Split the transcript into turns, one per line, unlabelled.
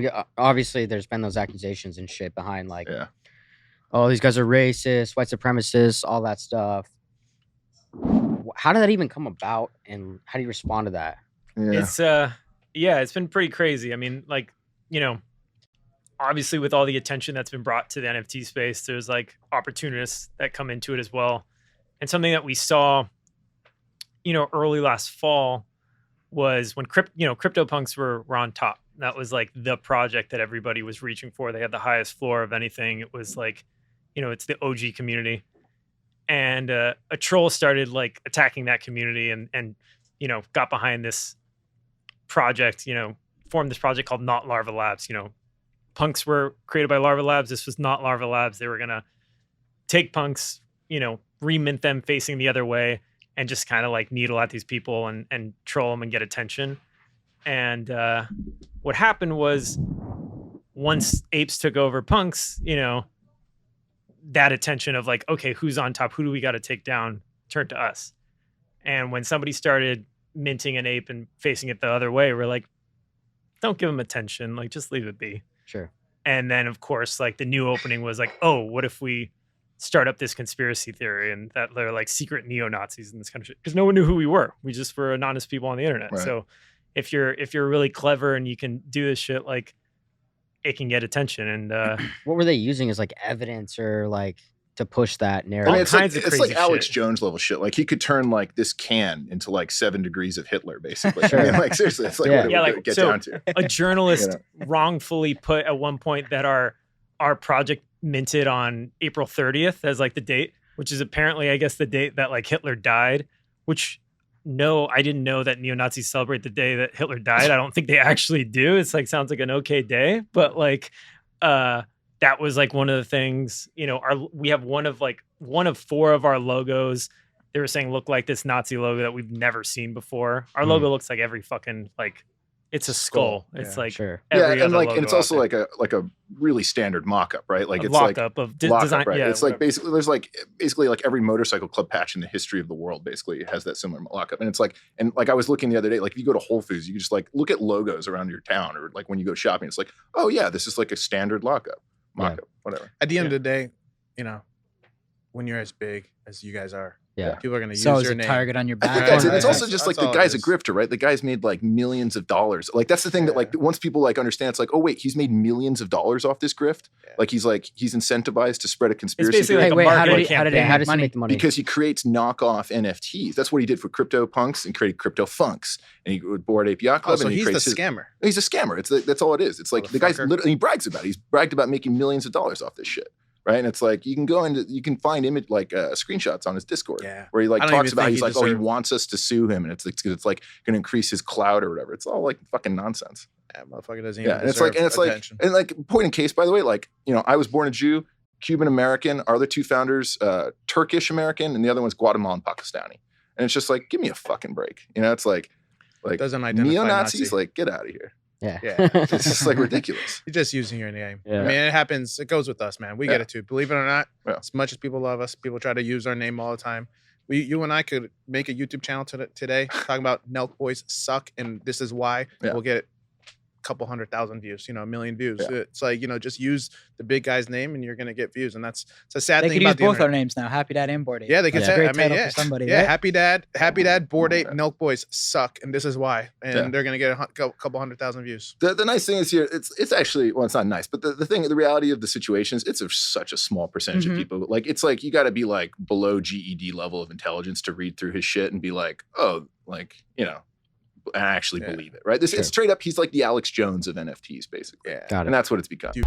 Yeah, obviously, there's been those accusations and shit behind like,
Yeah.
oh, these guys are racist, white supremacists, all that stuff. How did that even come about, and how do you respond to that?
Yeah.
It's yeah, it's been pretty crazy. I mean, like, you know, obviously with all the attention that's been brought to the NFT space, there's like opportunists that come into it as well. And something that we saw, early last fall was when CryptoPunks were on top. That was like the project that everybody was reaching for. They had the highest floor of anything. It was like, it's the OG community. And a troll started like attacking that community and got behind this project, formed this project called Not Larva Labs. Punks were created by Larva Labs. This was not Larva Labs. They were going to take punks, remint them facing the other way and just kind of like needle at these people and troll them and get attention. And what happened was once apes took over punks, that attention of like, okay, who's on top? Who do we got to take down? Turned to us. And when somebody started minting an ape and facing it the other way, we're like, don't give them attention. Like, just leave it be.
Sure.
And then, of course, like the new opening was like, oh, what if we start up this conspiracy theory and that they're like secret neo-Nazis in this country? Because no one knew who we were. We just were anonymous people on the internet.
Right.
So if you're really clever and you can do this shit, like it can get attention. And
What were they using as like evidence or like to push that narrative?
I mean, it's
kinds of
like
crazy
Alex
shit.
Jones level shit. Like he could turn like this can into like 7 degrees of Hitler, basically.
Sure.
I mean, like seriously, it's like
Yeah.
what it
Yeah,
would
like,
get
so
down to.
a journalist wrongfully put at one point that our project minted on April 30th as like the date, which is apparently, I guess, the date that like Hitler died, which no, I didn't know that neo-Nazis celebrate the day that Hitler died. I don't think they actually do. It's like, sounds like an okay day, but like, that was like one of the things, we have one of 4 of our logos. They were saying look like this Nazi logo that we've never seen before. Our logo looks like every fucking like it's a skull. It's like
Sure.
every
Yeah, and
other
like
logo
and it's
out
also
there.
like a really standard mock-up, right? Like
A
it's like
lockup of
lockup,
design.
right?
Yeah,
It's like
whatever.
there's like every motorcycle club patch in the history of the world basically has that similar lockup. And it's like I was looking the other day, like if you go to Whole Foods, you can just like look at logos around your town, or like when you go shopping, it's like, oh yeah, this is like a standard lockup, mock-up, whatever.
At the end of the day, when you're as big as you guys are,
Yeah.
people are going to use
So is
your
a
name.
target on your
I
back.
think that's it.
Right.
It's also
That's-
just like
that's
the
all it
guy's a
is.
grifter, right? The guy's made like millions of dollars. Like that's the thing that like once people like understand, it's like, oh wait, he's made millions of dollars off this grift.
Yeah.
Like he's incentivized to spread a conspiracy
basically
theory
like a
Wait, how
marketing
did he
campaign.
How does he
money?
make the money?
because he creates knockoff NFTs. That's what he did for CryptoPunks and created CryptoFunks. And he would Bored Ape Yacht
Oh,
Club.
so
and he
he's the
creates
scammer.
He's a scammer. That's all it is. It's like the guy's
Motherfucker.
literally, he brags about it. He's bragged about making millions of dollars off this shit. Right. And it's like you can find image like screenshots on his Discord
Yeah.
where he like
I don't
talks
even
about
think
he's
he
like, oh, he
deserved-
wants us to sue him, and it's like going to increase his clout or whatever. It's all like fucking nonsense.
That motherfucker doesn't even
Yeah, and it's like
attention.
point in case, by the way, like I was born a Jew, Cuban American. Our other 2 founders, Turkish American, and the other one's Guatemalan Pakistani. And it's just like, give me a fucking break. It's like
Doesn't identify
neo-Nazis,
Nazi.
like get out of here.
Yeah.
Yeah.
It's just like ridiculous.
You're just using your name.
Yeah.
I mean, it happens. It goes with us, man. We
Yeah.
get it too. Believe it or not,
Yeah.
as much as people love us, people try to use our name all the time. You and I could make a YouTube channel today talking about Nelk Boys suck and this is why.
Yeah.
We'll get a couple 100,000 views, a million views.
Yeah.
It's like, just use the big guy's name and you're going to get views. And that's it's a sad
They
thing
could use
about the
both our
internet.
names now. Happy Dad and Bored Ape.
Yeah, they could
Yeah.
say,
Great
I mean,
title
yeah.
for somebody,
Yeah,
right?
Happy Dad, Bored Ape, Nelk Boys suck, and this is why. And
Yeah.
they're gonna get a couple 100,000 views.
The nice thing is here, it's actually, well, it's not nice, but the reality of the situation is it's such a small percentage of
Mhm.
people. Like, it's like, you got to be like below GED level of intelligence to read through his shit and be like, oh, like, and actually
Yeah.
believe it, right? It's straight up, he's like the Alex Jones of NFTs, basically.
Yeah.
Got it.
And that's what it's become.
Dude.